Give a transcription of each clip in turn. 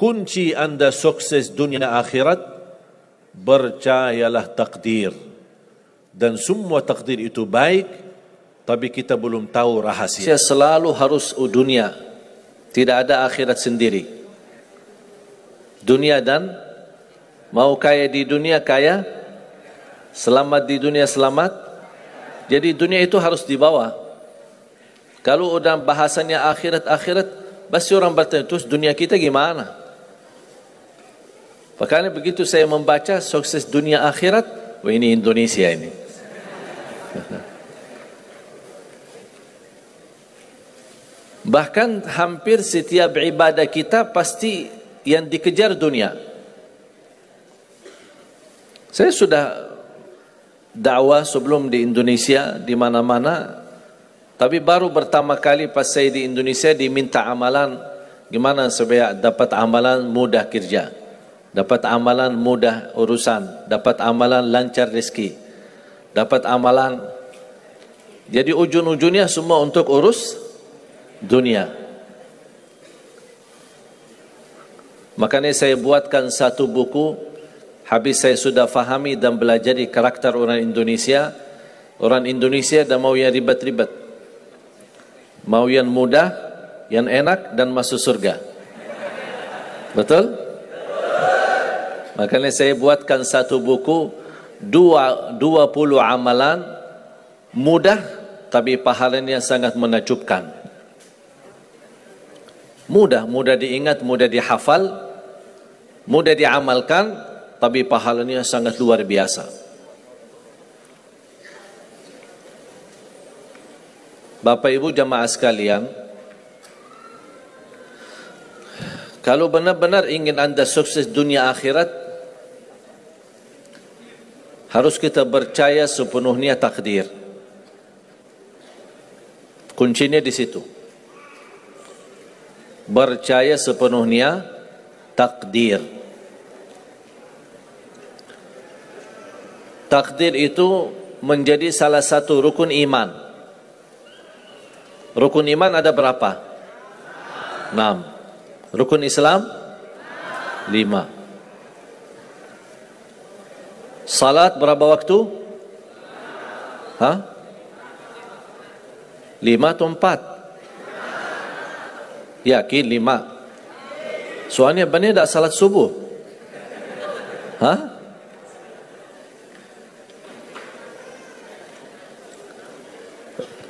kunci anda sukses dunia akhirat, percayalah takdir. Dan semua takdir itu baik, tapi kita belum tahu rahasia. Saya selalu harus dunia, tidak ada akhirat sendiri. Dunia dan mau kaya di dunia kaya, selamat di dunia selamat. Jadi dunia itu harus dibawa. Kalau udah bahasanya akhirat, pasti orang bertanya, terus dunia kita gimana? Makanya begitu saya membaca sukses dunia akhirat, wah ini Indonesia ini. Bahkan hampir setiap ibadah kita pasti yang dikejar dunia. Saya sudah dakwah sebelum di Indonesia, di mana-mana. Tapi baru pertama kali pas saya di Indonesia diminta amalan, gimana supaya dapat amalan mudah kerja, dapat amalan mudah urusan, dapat amalan lancar rezeki, dapat amalan. Jadi ujung-ujungnya semua untuk urus dunia. Makanya saya buatkan satu buku, habis saya sudah fahami dan belajar karakter orang Indonesia. Orang Indonesia dah mau yang ribet-ribet, mau yang mudah, yang enak dan masuk surga. Betul? Makanya saya buatkan satu buku 20 amalan mudah tapi pahalanya sangat menakjubkan. Mudah diingat, mudah dihafal, mudah diamalkan, tapi pahalanya sangat luar biasa. Bapak Ibu jamaah sekalian, kalau benar-benar ingin anda sukses dunia akhirat, harus kita percaya sepenuhnya takdir. Kuncinya di situ. Percaya sepenuhnya takdir. Takdir itu menjadi salah satu rukun iman. Rukun iman ada berapa? 6. Rukun Islam 5. Salat berapa waktu? 5 atau 4? Yakin 5. Soalnya benar tak salat subuh?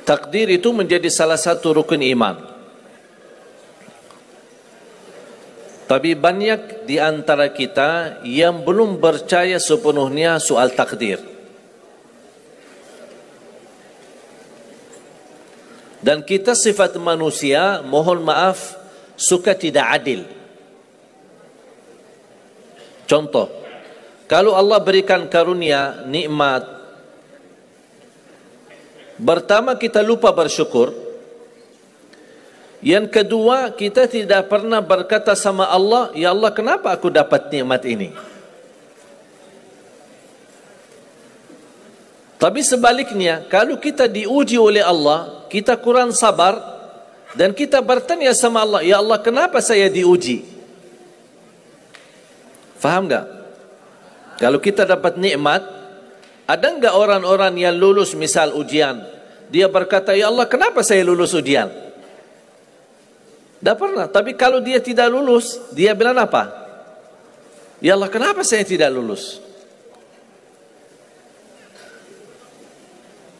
Takdir itu menjadi salah satu rukun iman. Tapi banyak di antara kita yang belum percaya sepenuhnya soal takdir. Dan kita sifat manusia, mohon maaf, suka tidak adil. Contoh, kalau Allah berikan karunia, nikmat, pertama kita lupa bersyukur. Yang kedua, kita tidak pernah berkata sama Allah, ya Allah kenapa aku dapat nikmat ini? Tapi sebaliknya, kalau kita diuji oleh Allah, kita kurang sabar dan kita bertanya sama Allah, ya Allah kenapa saya diuji? Faham enggak? Kalau kita dapat nikmat, ada enggak orang-orang yang lulus misal ujian, dia berkata, ya Allah kenapa saya lulus ujian? Tak pernah. Tapi kalau dia tidak lulus, dia bilang apa? Ya Allah kenapa saya tidak lulus?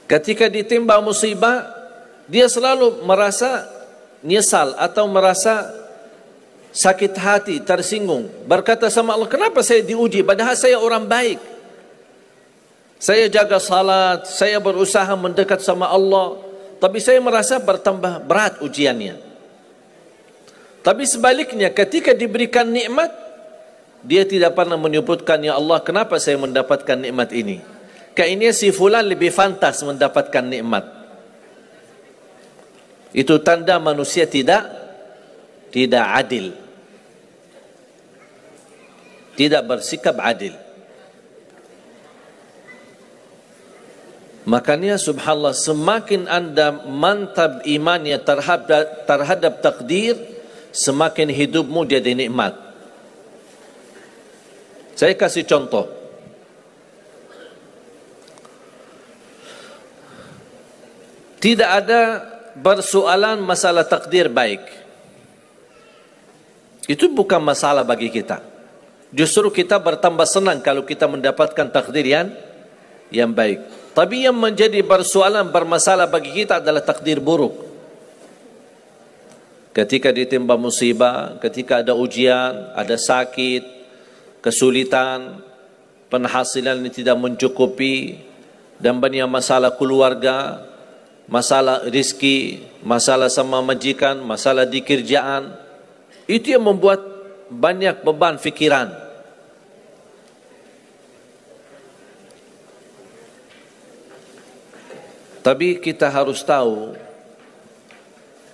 Ketika ditimpa musibah, dia selalu merasa nyesal atau merasa sakit hati, tersinggung. Berkata sama Allah, kenapa saya diuji? Padahal saya orang baik. Saya jaga salat, saya berusaha mendekat sama Allah. Tapi saya merasa bertambah berat ujiannya. Tapi sebaliknya, ketika diberikan nikmat, dia tidak pernah menyebutkan, ya Allah kenapa saya mendapatkan nikmat ini? Kayaknya si fulan lebih fantas mendapatkan nikmat. Itu tanda manusia tidak adil. Tidak bersikap adil. Makanya subhanallah, semakin anda mantap imannya terhadap takdir, semakin hidupmu jadi nikmat. Saya kasih contoh. Tidak ada persoalan masalah takdir baik. Itu bukan masalah bagi kita. Justru kita bertambah senang kalau kita mendapatkan takdir yang baik. Tapi yang menjadi persoalan bermasalah bagi kita adalah takdir buruk. Ketika ditimpa musibah, ketika ada ujian, ada sakit, kesulitan, penghasilan yang tidak mencukupi, dan banyak masalah keluarga, masalah rezeki, masalah sama majikan, masalah di kerjaan, itu yang membuat banyak beban fikiran. Tapi kita harus tahu,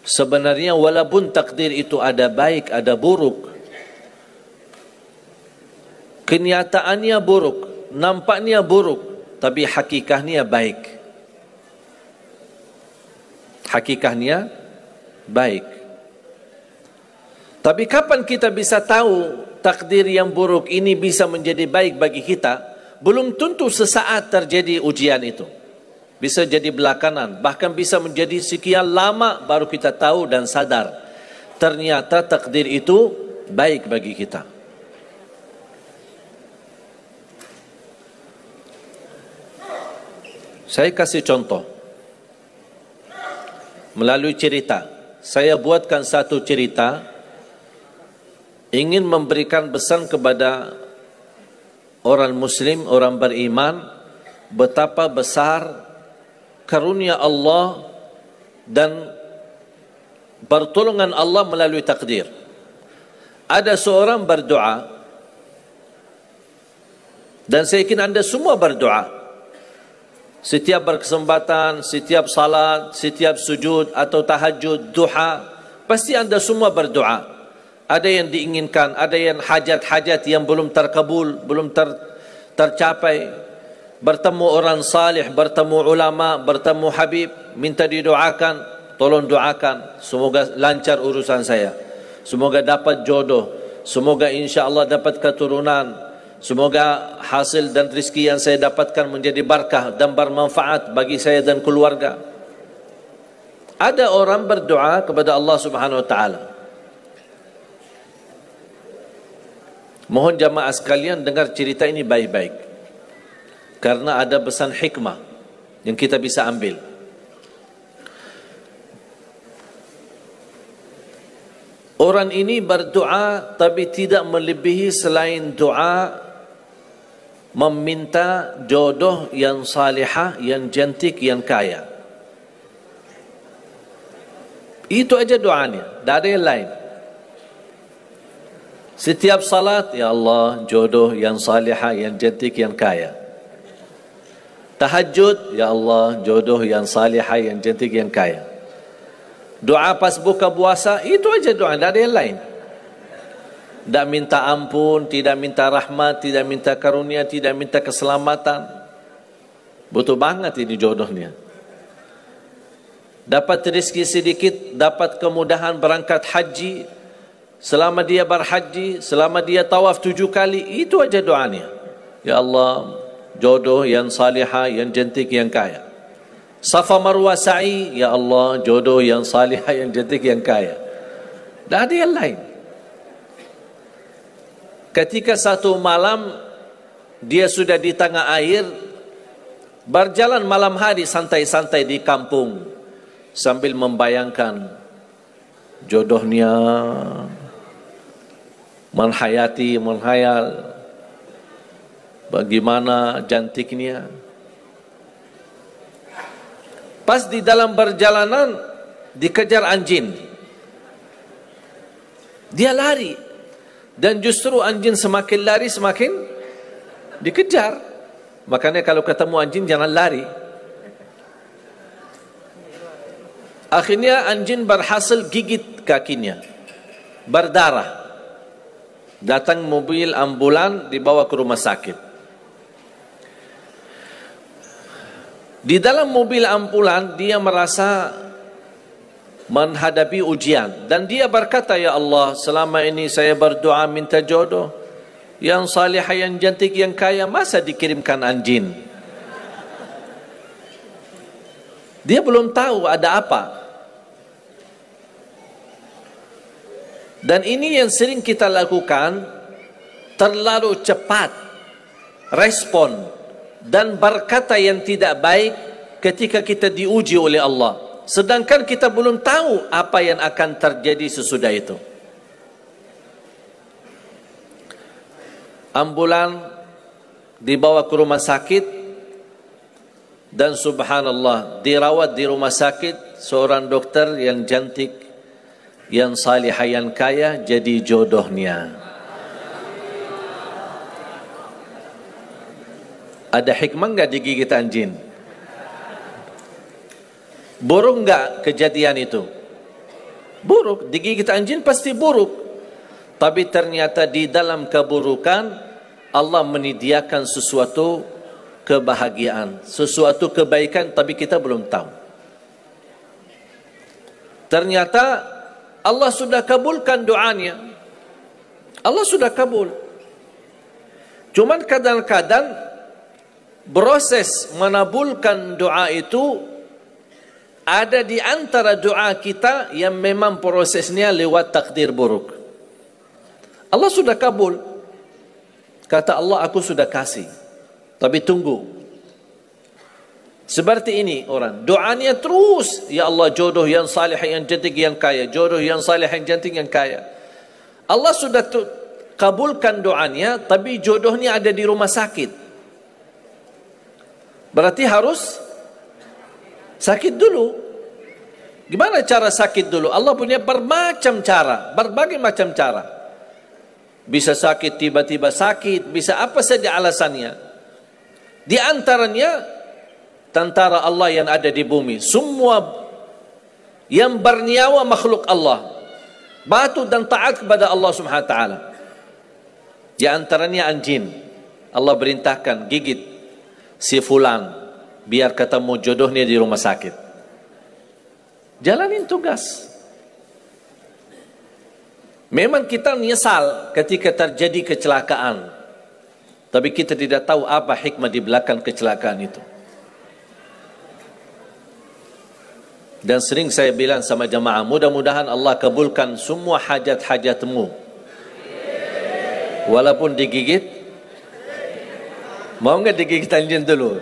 sebenarnya walaupun takdir itu ada baik, ada buruk, kenyataannya buruk, nampaknya buruk, tapi hakikatnya baik. Hakikatnya baik. Tapi kapan kita bisa tahu takdir yang buruk ini bisa menjadi baik bagi kita? Belum tentu sesaat terjadi ujian itu. Bisa jadi belakangan, bahkan bisa menjadi sekian lama baru kita tahu dan sadar ternyata takdir itu baik bagi kita. Saya kasih contoh melalui cerita. Saya buatkan satu cerita ingin memberikan pesan kepada orang muslim, orang beriman, betapa besar karunia Allah dan pertolongan Allah melalui takdir. Ada seorang berdoa, dan saya yakin anda semua berdoa. Setiap berkesempatan, setiap salat, setiap sujud atau tahajud, duha, pasti anda semua berdoa. Ada yang diinginkan, ada yang hajat-hajat yang belum terkabul, belum tercapai. Bertemu orang salih, bertemu ulama, bertemu habib, minta didoakan, tolong doakan, semoga lancar urusan saya, semoga dapat jodoh, semoga insya Allah dapat keturunan, semoga hasil dan rezeki yang saya dapatkan menjadi barakah dan bermanfaat bagi saya dan keluarga. Ada orang berdoa kepada Allah Subhanahu wa taala. Mohon jamaah sekalian dengar cerita ini baik-baik, karena ada pesan hikmah yang kita bisa ambil. Orang ini berdoa tapi tidak melebihi selain doa meminta jodoh yang salihah, yang cantik, yang kaya. Itu aja doanya, tidak ada yang lain. Setiap salat, ya Allah, jodoh yang salihah, yang cantik, yang kaya. Tahajud, ya Allah, jodoh yang salihah, yang cantik, yang kaya. Doa pas buka puasa, itu aja doa, tidak ada yang lain. Tidak minta ampun, tidak minta rahmat, tidak minta karunia, tidak minta keselamatan. Butuh banget ini jodohnya. Dapat rezeki sedikit, dapat kemudahan berangkat haji. Selama dia berhaji, selama dia tawaf 7 kali, itu aja doanya. Ya Allah, jodoh yang salihah, yang cantik, yang kaya. Safa Marwah sa'i, ya Allah, jodoh yang salihah, yang cantik, yang kaya. Tak ada yang lain. Ketika satu malam dia sudah di tengah air, berjalan malam hari santai-santai di kampung sambil membayangkan jodohnya, menghayal bagaimana cantiknya. Pas di dalam perjalanan dikejar anjing. Dia lari, dan justru anjing semakin lari semakin dikejar. Makanya kalau ketemu anjing jangan lari. Akhirnya anjing berhasil gigit kakinya, berdarah. Datang mobil ambulan, dibawa ke rumah sakit. Di dalam mobil ambulan dia merasa menghadapi ujian, dan dia berkata, ya Allah, selama ini saya berdoa minta jodoh, yang salihah, yang cantik, yang kaya, masa dikirimkan anjing? Dia belum tahu ada apa. Dan ini yang sering kita lakukan, terlalu cepat respon dan berkata yang tidak baik ketika kita diuji oleh Allah. Sedangkan kita belum tahu apa yang akan terjadi sesudah itu. Ambulan dibawa ke rumah sakit, dan subhanallah, dirawat di rumah sakit seorang dokter yang cantik, yang salihah, yang kaya, jadi jodohnya. Ada hikmah enggak digigit anjing? Buruk enggak kejadian itu? Buruk, digigit anjing pasti buruk. Tapi ternyata di dalam keburukan Allah menyediakan sesuatu kebahagiaan, sesuatu kebaikan, tapi kita belum tahu. Ternyata Allah sudah kabulkan doanya. Allah sudah kabul. Cuman kadang-kadang proses menabulkan doa itu ada di antara doa kita yang memang prosesnya lewat takdir buruk. Allah sudah kabul. Kata Allah, aku sudah kasih. Tapi tunggu. Seperti ini orang, doanya terus, ya Allah jodoh yang salih, yang cantik, yang kaya. Jodoh yang salih, yang cantik, yang kaya. Allah sudah kabulkan doanya, tapi jodohnya ada di rumah sakit. Berarti harus sakit dulu. Gimana cara sakit dulu? Allah punya bermacam cara, berbagai macam cara. Bisa sakit, tiba-tiba sakit, bisa apa saja alasannya. Di antaranya tentara Allah yang ada di bumi, semua yang bernyawa makhluk Allah, patuh dan taat kepada Allah Subhanahu wa taala. Di antaranya anjing. Allah perintahkan gigit si fulan biar ketemu jodohnya di rumah sakit. Jalanin tugas. Memang kita menyesal ketika terjadi kecelakaan, tapi kita tidak tahu apa hikmah di belakang kecelakaan itu. Dan sering saya bilang sama jamaah, mudah-mudahan Allah kabulkan semua hajat-hajatmu. Walaupun digigit, mau nggak digigit anjing dulu?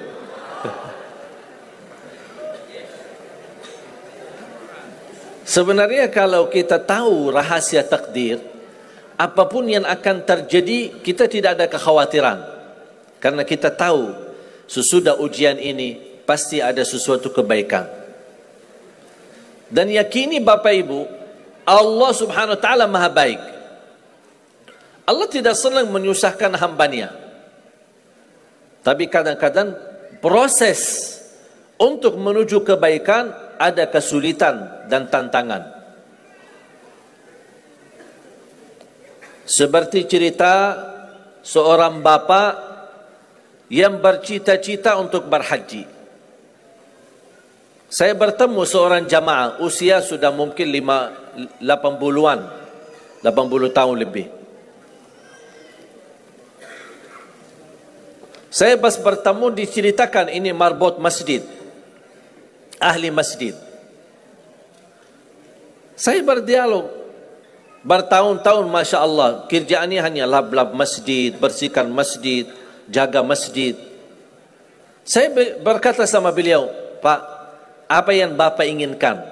Sebenarnya kalau kita tahu rahasia takdir, apapun yang akan terjadi, kita tidak ada kekhawatiran. Karena kita tahu sesudah ujian ini pasti ada sesuatu kebaikan. Dan yakini Bapak Ibu, Allah Subhanahu wa taala Maha baik. Allah tidak senang menyusahkan hambanya. Tapi kadang-kadang proses untuk menuju kebaikan ada kesulitan dan tantangan. Seperti cerita seorang bapa yang bercita-cita untuk berhaji. Saya bertemu seorang jamaah, usia sudah mungkin 80-an, 80 tahun lebih. Saya pas bertemu diceritakan ini marbot masjid, ahli masjid. Saya berdialog bertahun-tahun, Masya Allah, kerjaannya hanya lap-lap masjid, bersihkan masjid, jaga masjid. Saya berkata sama beliau, Pak, apa yang Bapak inginkan?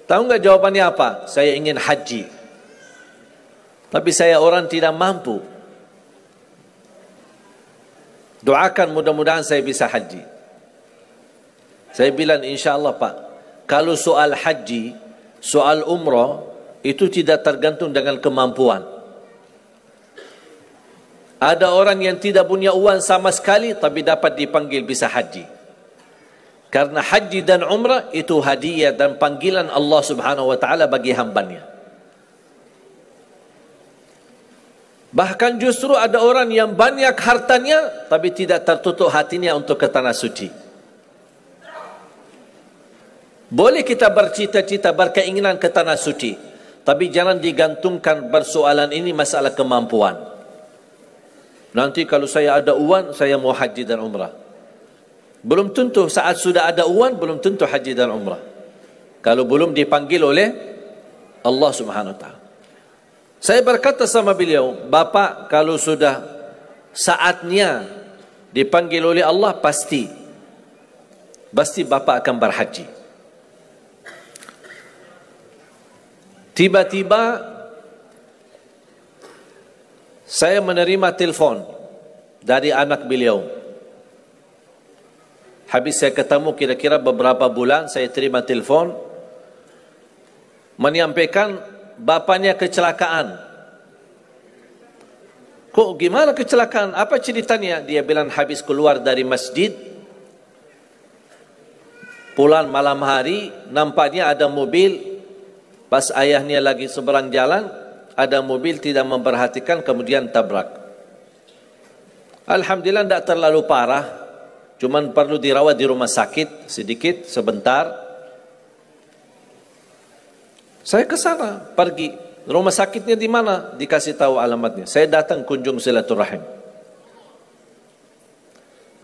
Tahu nggak jawabannya apa? Saya ingin haji. Tapi saya orang tidak mampu. Doakan mudah-mudahan saya bisa haji. Saya bilang insya Allah Pak, kalau soal haji, soal umrah, itu tidak tergantung dengan kemampuan. Ada orang yang tidak punya uang sama sekali, tapi dapat dipanggil bisa haji. Karena haji dan umrah itu hadiah dan panggilan Allah Subhanahu wa taala bagi hambanya. Bahkan justru ada orang yang banyak hartanya, tapi tidak tertutup hatinya untuk ke tanah suci. Boleh kita bercita-cita, berkeinginan ke tanah suci, Tapi jangan digantungkan persoalan ini masalah kemampuan. Nanti kalau saya ada uang, saya mau haji dan umrah. Belum tentu saat sudah ada uang, belum tentu haji dan umrah. Kalau belum dipanggil oleh Allah Subhanahu wa ta'ala. Saya berkata sama beliau, Bapak kalau sudah saatnya dipanggil oleh Allah, pasti Bapak akan berhaji. Tiba-tiba saya menerima telefon dari anak beliau. Habis saya ketemu kira-kira beberapa bulan, saya terima telefon menyampaikan bapaknya kecelakaan. Kok gimana kecelakaan? Apa ceritanya? Dia bilang habis keluar dari masjid, pulang malam hari, nampaknya ada mobil. Pas ayahnya lagi seberang jalan, ada mobil tidak memperhatikan, kemudian tabrak. Alhamdulillah tidak terlalu parah, cuman perlu dirawat di rumah sakit sedikit, sebentar. Saya ke sana, pergi. Rumah sakitnya di mana? Dikasih tahu alamatnya. Saya datang kunjung silaturahim.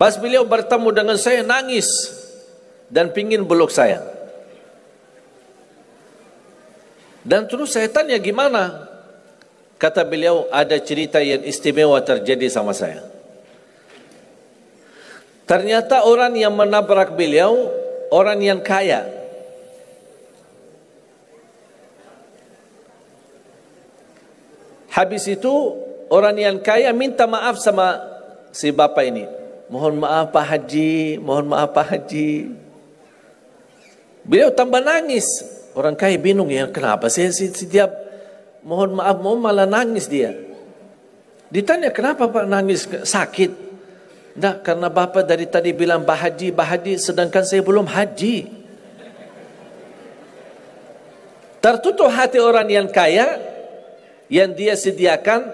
Pas beliau bertemu dengan saya, nangis dan pingin peluk saya. Dan terus saya tanya gimana? Kata beliau, ada cerita yang istimewa terjadi sama saya. Ternyata orang yang menabrak beliau, orang yang kaya. Habis itu, orang yang kaya minta maaf sama si bapak ini. Mohon maaf Pak Haji, mohon maaf Pak Haji. Beliau tambah nangis. Orang kaya bingung, ya kenapa saya setiap mohon maaf malah nangis dia. Ditanya kenapa Pak nangis, sakit? Enggak, karena Bapak dari tadi bilang Pak Haji, sedangkan saya belum haji. Tertutup hati orang yang kaya, yang dia sediakan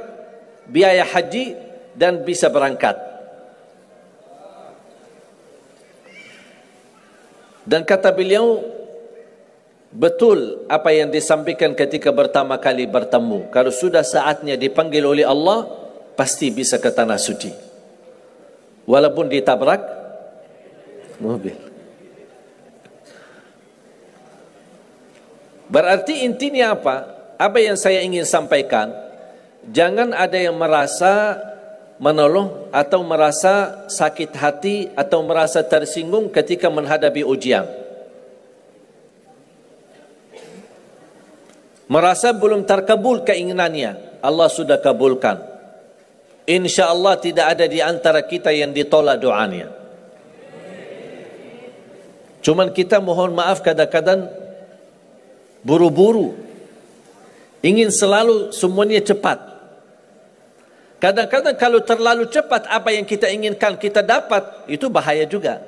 biaya haji dan bisa berangkat. Dan kata beliau, betul apa yang disampaikan ketika pertama kali bertemu. Kalau sudah saatnya dipanggil oleh Allah, pasti bisa ke tanah suci. Walaupun ditabrak mobil. Berarti intinya apa? Apa yang saya ingin sampaikan, jangan ada yang merasa menolong atau merasa sakit hati atau merasa tersinggung ketika menghadapi ujian. Merasa belum terkabul keinginannya, Allah sudah kabulkan. InsyaAllah tidak ada di antara kita yang ditolak doanya. Cuman kita mohon maaf kadang-kadang buru-buru, ingin selalu semuanya cepat. Kadang-kadang kalau terlalu cepat apa yang kita inginkan kita dapat, itu bahaya juga.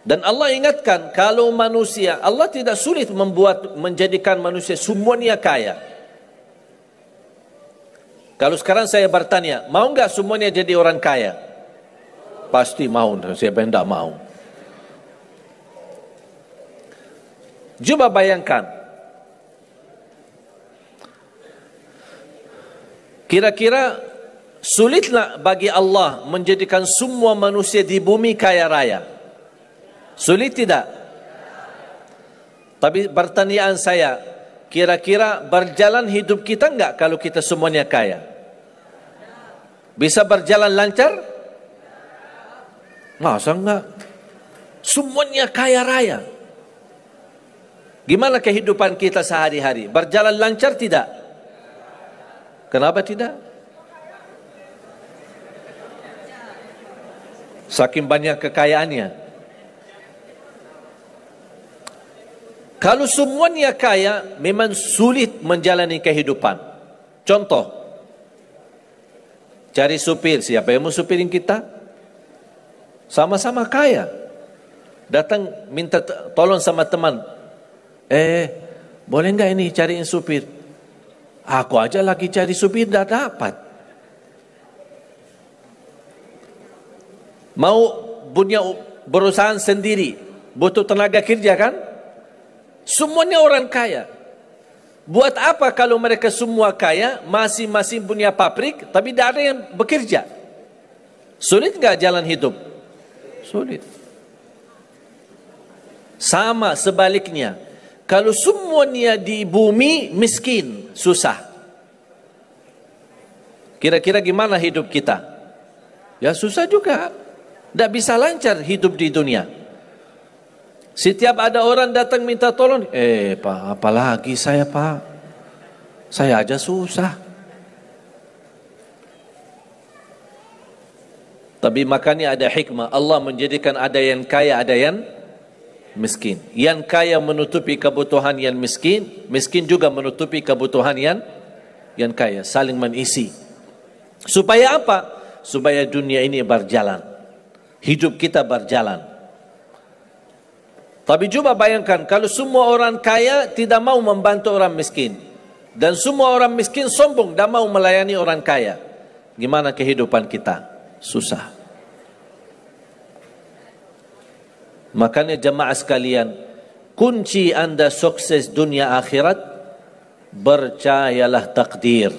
Dan Allah ingatkan, kalau manusia, Allah tidak sulit menjadikan manusia semuanya kaya. Kalau sekarang saya bertanya, mau enggak semuanya jadi orang kaya? Pasti mau, siapa yang tidak mau? Coba bayangkan, kira-kira sulitlah bagi Allah menjadikan semua manusia di bumi kaya raya? Sulit tidak? Tapi pertanyaan saya, kira-kira berjalan hidup kita enggak kalau kita semuanya kaya? Bisa berjalan lancar? Masa enggak? Semuanya kaya raya. Gimana kehidupan kita sehari-hari? Berjalan lancar tidak? Kenapa tidak? Saking banyak kekayaannya. Kalau semuanya kaya, memang sulit menjalani kehidupan. Contoh, cari supir, siapa yang mau supirin kita? Sama-sama kaya. Datang minta tolong sama teman. Boleh enggak ini cariin supir? Aku aja lagi cari supir, tidak dapat. Mau punya perusahaan sendiri, butuh tenaga kerja kan? Semuanya orang kaya. Buat apa kalau mereka semua kaya, masing-masing punya pabrik, tapi tidak ada yang bekerja? Sulit nggak jalan hidup? Sulit. Sama sebaliknya, kalau semuanya di bumi miskin, susah. Kira-kira gimana hidup kita? Ya susah juga. Tidak bisa lancar hidup di dunia. Setiap ada orang datang minta tolong, Pak, apalagi saya, Pak? Saya aja susah. Tapi makanya ada hikmah. Allah menjadikan ada yang kaya, ada yang miskin. Yang kaya menutupi kebutuhan yang miskin, miskin juga menutupi kebutuhan yang kaya. Saling mengisi. Supaya apa? Supaya dunia ini berjalan. Hidup kita berjalan. Tapi coba bayangkan kalau semua orang kaya tidak mau membantu orang miskin, dan semua orang miskin sombong dan mau melayani orang kaya, gimana kehidupan kita? Susah. Makanya jemaah sekalian, kunci Anda sukses dunia akhirat, percayalah takdir.